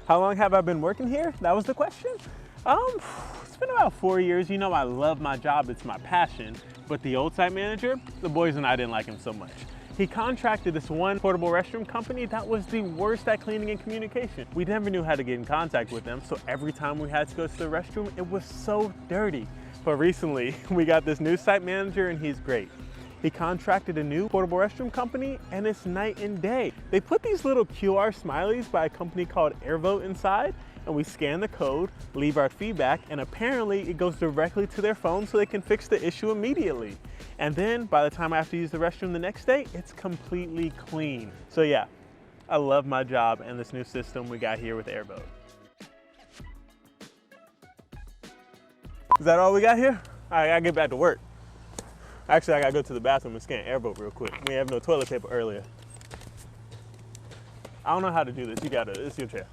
How long have I been working here? That was the question. It's been about 4 years. You know, I love my job, it's my passion. But the old site manager, the boys and I didn't like him so much. He contracted this one portable restroom company that was the worst at cleaning and communication. We never knew how to get in contact with them, so every time we had to go to the restroom, it was so dirty. But recently, we got this new site manager and he's great. He contracted a new portable restroom company and it's night and day. They put these little QR smileys by a company called AirVote inside, and we scan the code, leave our feedback, and apparently it goes directly to their phone so they can fix the issue immediately. And then by the time I have to use the restroom the next day, it's completely clean. So yeah, I love my job and this new system we got here with AirVote. Is that all we got here? I gotta get back to work. Actually, I gotta go to the bathroom and scan AirVote real quick. We have no toilet paper earlier. I don't know how to do this. You gotta, it's your chair.